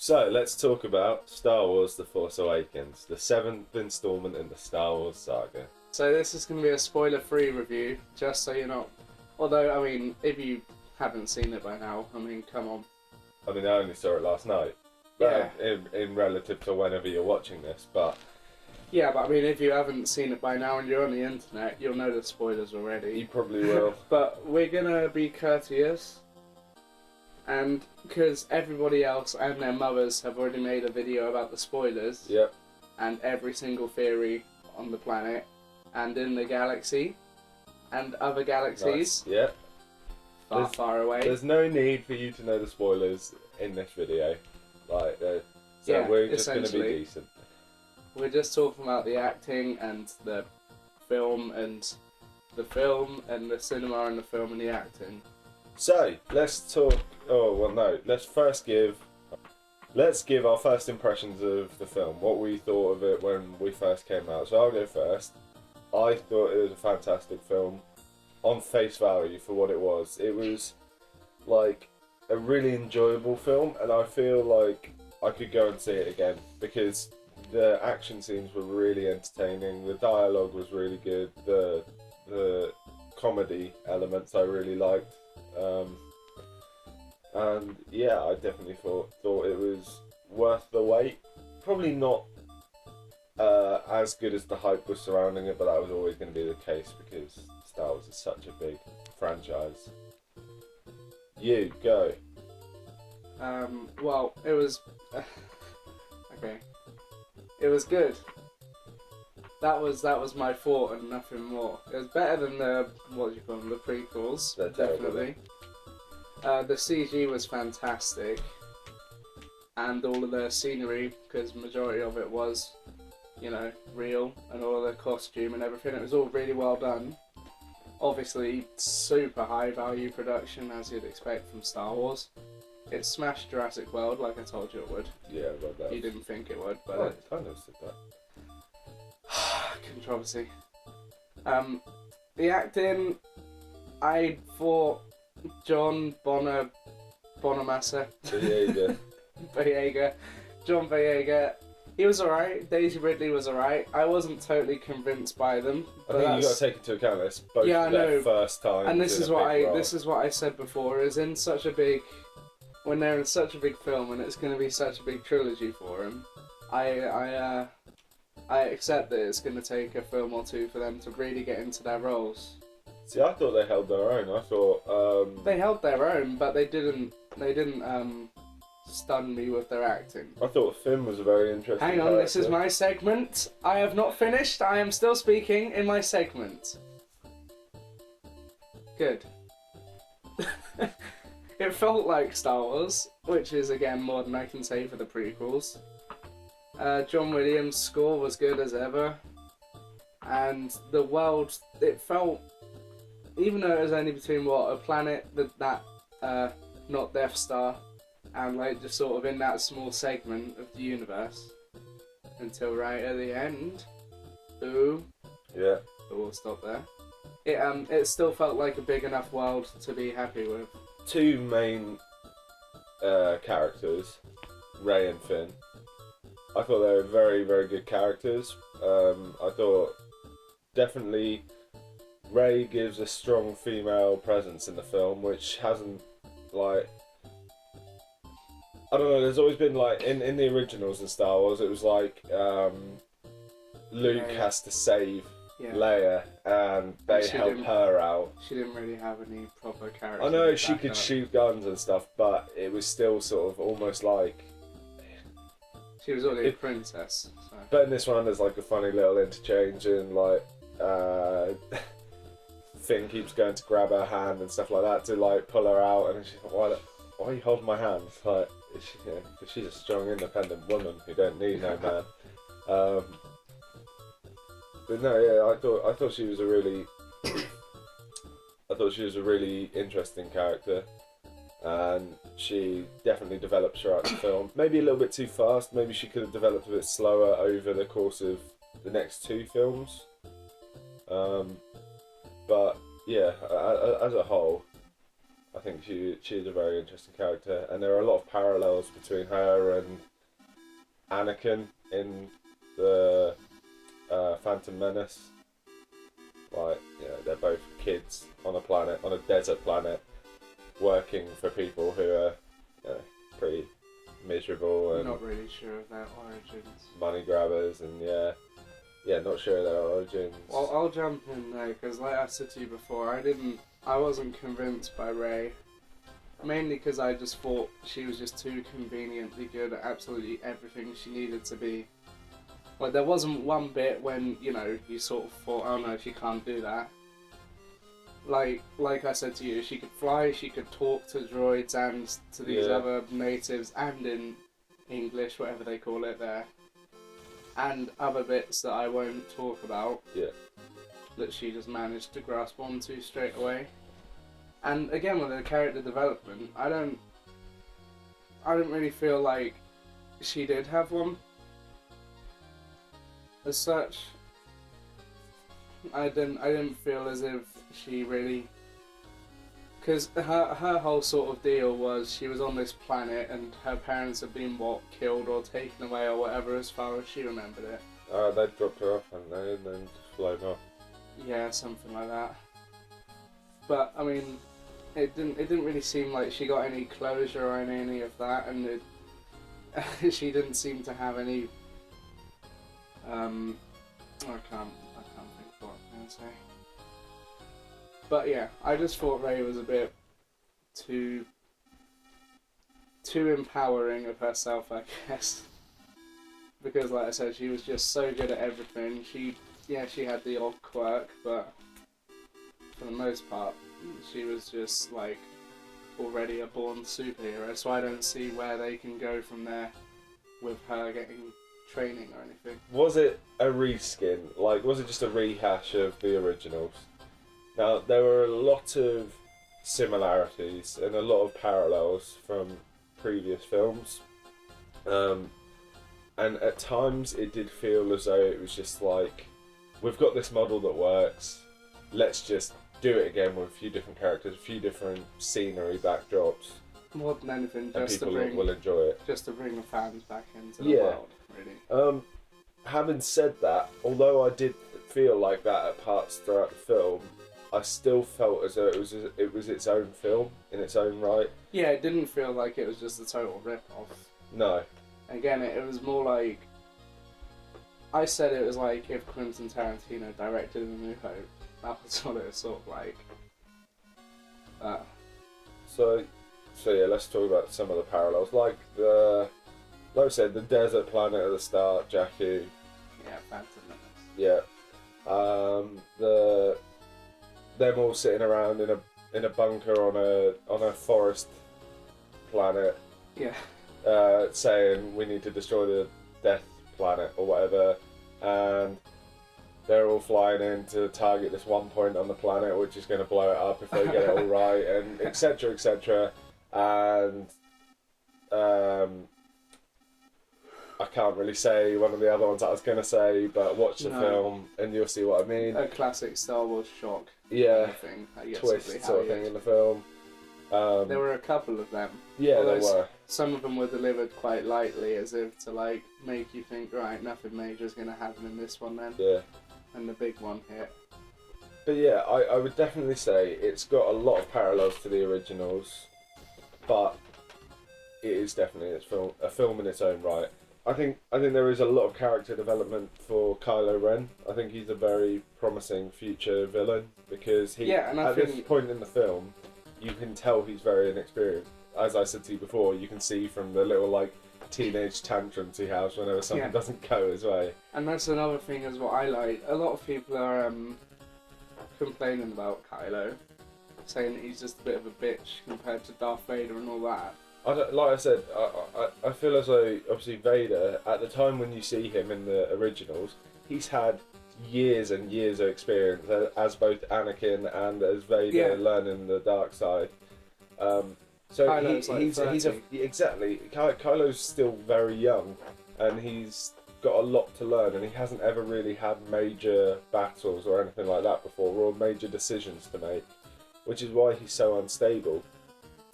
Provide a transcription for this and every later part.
So let's talk about Star Wars: The Force Awakens, the 7th installment in the Star Wars saga. So this is going to be a spoiler-free review, just so you're not... Although, I mean, if you haven't seen it by now, I mean, come on. I mean, I only saw it last night. Yeah. In relative to whenever you're watching this, but... Yeah, but I mean, if you haven't seen it by now and you're on the internet, you'll know the spoilers already. You probably will. But we're going to be courteous, and because everybody else and their mothers have already made a video about the spoilers, Yep. and every single theory on the planet, and in the galaxy, and other galaxies, Nice. Yep. far away. There's no need for you to know the spoilers in this video. Like, so Yeah, we're just going to be essentially. decent. We're just talking about the acting and the film and the cinema and the film and the acting. So, let's talk... Oh, well, no. Let's give our first impressions of the film, what we thought of it when we first came out. So I'll go first. I thought it was a fantastic film, on face value for what it was. It was, like, a really enjoyable film, and I feel like I could go and see it again, because the action scenes were really entertaining, the dialogue was really good, the comedy elements I really liked. And yeah, I definitely thought it was worth the wait. Probably not as good as the hype was surrounding it, but that was always going to be the case because Star Wars is such a big franchise. You go. Well, it was... okay. It was good. That was my thought and nothing more. It was better than the, what do you call them, the prequels, They're terrible. definitely. The CG was fantastic, and all of the scenery, because majority of it was, you know, real, and all of the costume and everything, it was all really well done. Obviously, super high value production, as you'd expect from Star Wars. It smashed Jurassic World, like I told you it would. Yeah, but that. You didn't think it would, but I kind of said that. controversy. The acting, I thought John Bonamassa, Boyega. John Boyega, he was alright. Daisy Ridley was alright. I wasn't totally convinced by them. I think you got to take into account this. Both Yeah, I their know. first time. And this is what I said before. Is in such a big, when they're in such a big film and it's going to be such a big trilogy for them, I accept that it's going to take a film or two for them to really get into their roles. See, I thought they held their own. I thought They held their own, but they didn't stun me with their acting. I thought Finn was a very interesting. Hang on, character. this is my segment. I have not finished. I am still speaking in my segment. Good. It felt like Star Wars, which is again more than I can say for the prequels. John Williams' score was good as ever, and the world, it felt, even though it was only between a planet that not Death Star, and like just sort of in that small segment of the universe, until right at the end. Ooh. Yeah. But we'll stop there. It still felt like a big enough world to be happy with. Two main characters, Rey and Finn. I thought they were very, very good characters. I thought definitely Rey gives a strong female presence in the film, which hasn't, like, I don't know, there's always been, like, in the originals in Star Wars, it was like Luke has to save Leia, and they help her out. She didn't really have any proper character. I know she could shoot guns and stuff, but it was still sort of almost like... She was already a princess. So. But in this one, there's like a funny little interchange, and like Finn keeps going to grab her hand and stuff like that to like pull her out, and she's like, why are you holding my hand? Like, because she's a strong, independent woman who don't need no man. But no, yeah, I thought she was a really, interesting character, and she definitely develops throughout the film. Maybe a little bit too fast. Maybe she could have developed a bit slower over the course of the next two films. But yeah, as a whole, I think she's a very interesting character, and there are a lot of parallels between her and Anakin in the Phantom Menace. Like, you know, they're both kids on a desert planet, working for people who are, you know, pretty miserable and Not really sure of their origins. money grabbers, and not sure of their origins. Well, I'll jump in there because, like I said to you before, I wasn't convinced by Rey. Mainly because I just thought she was just too conveniently good at absolutely everything she needed to be. Like, there wasn't one bit when, you know, you sort of thought, oh no, she can't do that. Like I said to you, she could fly, she could talk to droids and to these other natives, and in English, whatever they call it there. And other bits that I won't talk about. Yeah. That she just managed to grasp onto straight away. And again, with the character development, I don't really feel like she did have one. As such, I didn't feel as if she really, because her whole sort of deal was she was on this planet and her parents had been killed or taken away or whatever, as far as she remembered it. They dropped her off, hadn't they, and then just flown off. Yeah, something like that. But I mean, it didn't really seem like she got any closure on any of that, and she didn't seem to have any. I can't think of what I'm going to say. But yeah, I just thought Rey was a bit too empowering of herself, I guess. Because, like I said, she was just so good at everything. She had the odd quirk, but for the most part, she was just like already a born superhero. So I don't see where they can go from there with her getting training or anything. Was it a reskin? Like, was it just a rehash of the originals? Now, there were a lot of similarities and a lot of parallels from previous films. And at times it did feel as though it was just like, we've got this model that works, let's just do it again with a few different characters, a few different scenery backdrops. More than anything, just and people will enjoy it. Just to bring the fans back into the world, really. Having said that, although I did feel like that at parts throughout the film, I still felt as though it was its own film in its own right. Yeah, it didn't feel like it was just a total rip-off. No. Again, it was more like, I said it was like if Quentin Tarantino directed A New Hope. That was what it was sort of like. So yeah, let's talk about some of the parallels. Like I said, the desert planet at the start, Jakku. Yeah, Phantom Menace. Yeah. Them all sitting around in a bunker on a forest planet. Yeah. Saying we need to destroy the Death Planet or whatever, and they're all flying in to target this one point on the planet, which is going to blow it up if they get it all right, and etc. etc. And I can't really say one of the other ones I was going to say, but watch the film and you'll see what I mean. A classic Star Wars shock. Yeah. Thing, I guess twist sort of thing in the film. There were a couple of them. Yeah, there were. Some of them were delivered quite lightly, as if to like make you think, right, nothing major is going to happen in this one then. Yeah. And the big one hit. But yeah, I would definitely say it's got a lot of parallels to the originals, but it is definitely a film in its own right. I think there is a lot of character development for Kylo Ren. I think he's a very promising future villain because this point in the film, you can tell he's very inexperienced. As I said to you before, you can see from the little like teenage tantrums he has whenever something doesn't go his way. And that's another thing as what I like. A lot of people are complaining about Kylo, saying that he's just a bit of a bitch compared to Darth Vader and all that. Like I said, I feel as though obviously Vader, at the time when you see him in the originals, he's had years and years of experience as both Anakin and as Vader learning the dark side. So exactly. Kylo's still very young, and he's got a lot to learn, and he hasn't ever really had major battles or anything like that before, or major decisions to make, which is why he's so unstable.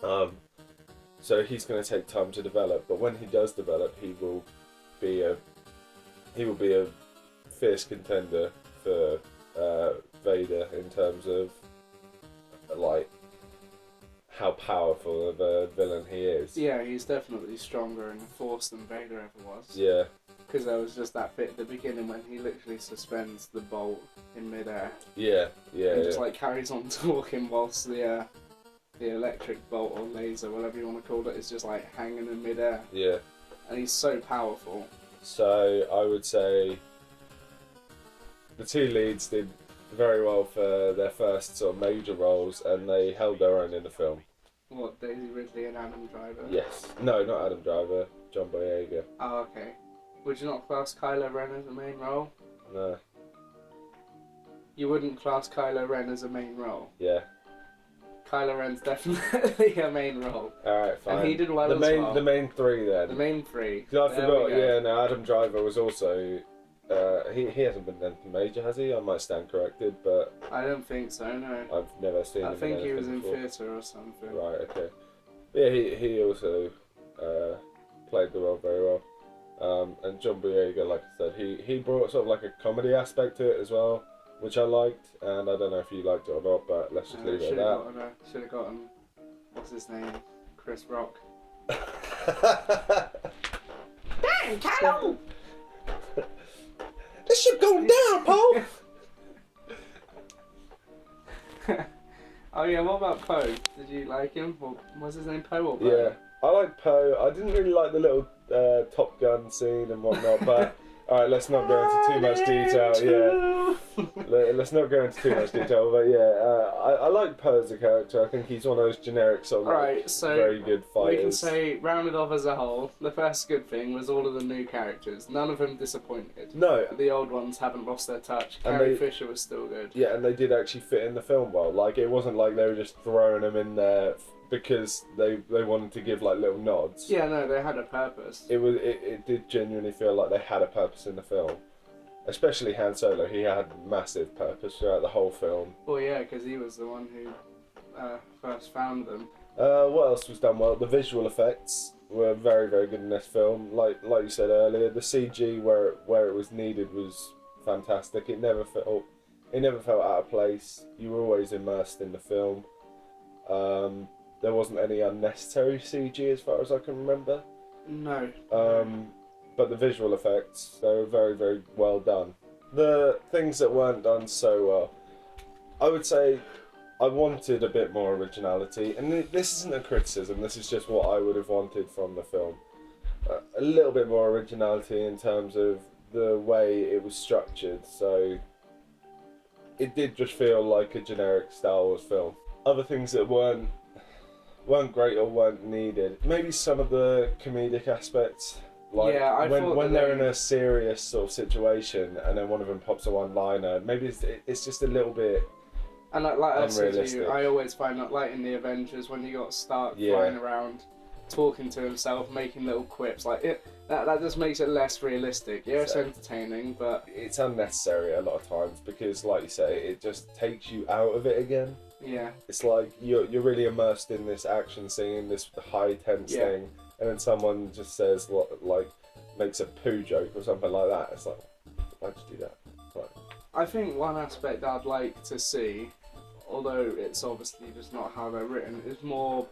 So he's going to take time to develop, but when he does develop, he will be a fierce contender for Vader in terms of like how powerful of a villain he is. Yeah, he's definitely stronger in the Force than Vader ever was. Yeah. Because there was just that bit at the beginning when he literally suspends the bolt in midair. Yeah. And just like carries on talking whilst the electric bolt or laser, whatever you want to call it, is just like hanging in midair. Yeah. And he's so powerful. So I would say the two leads did very well for their first sort of major roles, and they held their own in the film. What, Daisy Ridley and Adam Driver? Yes. No, not Adam Driver. John Boyega. Oh, okay. Would you not class Kylo Ren as a main role? No. You wouldn't class Kylo Ren as a main role? Yeah. Kylo Ren's definitely a main role. Alright, fine. And he did well the as main, well. The main three then. The main three. Because I forgot, yeah, no, Adam Driver was also... he hasn't been anything major, has he? I might stand corrected, but... I don't think so, no. I've never seen him I think in he was anything in before. theatre or something. Right, okay. Yeah, he also played the role very well. And John Boyega, like I said, he brought sort of like a comedy aspect to it as well, which I liked, and I don't know if you liked it or not, but let's just leave it at that. Should have gotten, what's his name? Chris Rock. Damn, Kylo! This ship going down, Paul! Oh yeah, what about Poe? Did you like him? Or was his name Poe or Poe? Yeah, I like Poe. I didn't really like the little Top Gun scene and whatnot, but alright, let's not go into too much detail. Yeah, let's not go into too much detail. But yeah, I like Poe as a character. I think he's one of those generic sort of Alright, so very good fighters. we can say, rounded off as a whole, the first good thing was all of the new characters. None of them disappointed. No. The old ones haven't lost their touch. And Carrie Fisher was still good. Yeah, and they did actually fit in the film well. Like, it wasn't like they were just throwing them in there because they wanted to give like little nods. Yeah, no, they had a purpose. It did genuinely feel like they had a purpose in the film. Especially Han Solo, he had massive purpose throughout the whole film. Well, yeah, because he was the one who first found them. What else was done well? The visual effects were very, very good in this film. Like you said earlier, the CG where it was needed was fantastic. It never felt out of place. You were always immersed in the film. There wasn't any unnecessary CG as far as I can remember. No. But the visual effects, they were very, very well done. The things that weren't done so well, I would say I wanted a bit more originality. And this isn't a criticism, this is just what I would have wanted from the film. A little bit more originality in terms of the way it was structured. So it did just feel like a generic Star Wars film. Other things that weren't great or weren't needed. Maybe some of the comedic aspects. Like yeah, when they're in a serious sort of situation and then one of them pops a one-liner, maybe it's just a little bit and like I said to unrealistic. you, I always find that like in the Avengers when you got Stark flying around, talking to himself, making little quips, like that just makes it less realistic. Yeah, it's entertaining, but it's unnecessary a lot of times because, like you say, it just takes you out of it again. Yeah. It's like you're really immersed in this action scene, this high tense thing, and then someone just says like makes a poo joke or something like that. It's like, why'd you do that? Like, I think one aspect I'd like to see, although it's obviously just not how they're written, is more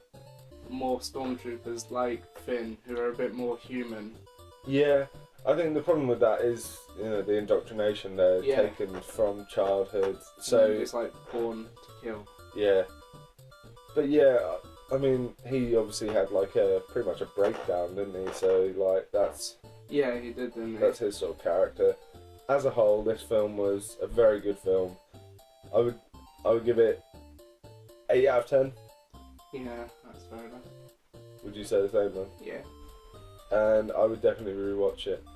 stormtroopers like Finn who are a bit more human. Yeah, I think the problem with that is, you know, the indoctrination they're taken from childhood. So it's like born to kill. Yeah, but yeah, I mean, he obviously had like pretty much a breakdown, didn't he? So like that's he did, didn't he? That's his sort of character. As a whole, this film was a very good film. I would give it 8 out of 10. Yeah, that's fair enough. Would you say the same then? Yeah. And I would definitely rewatch it.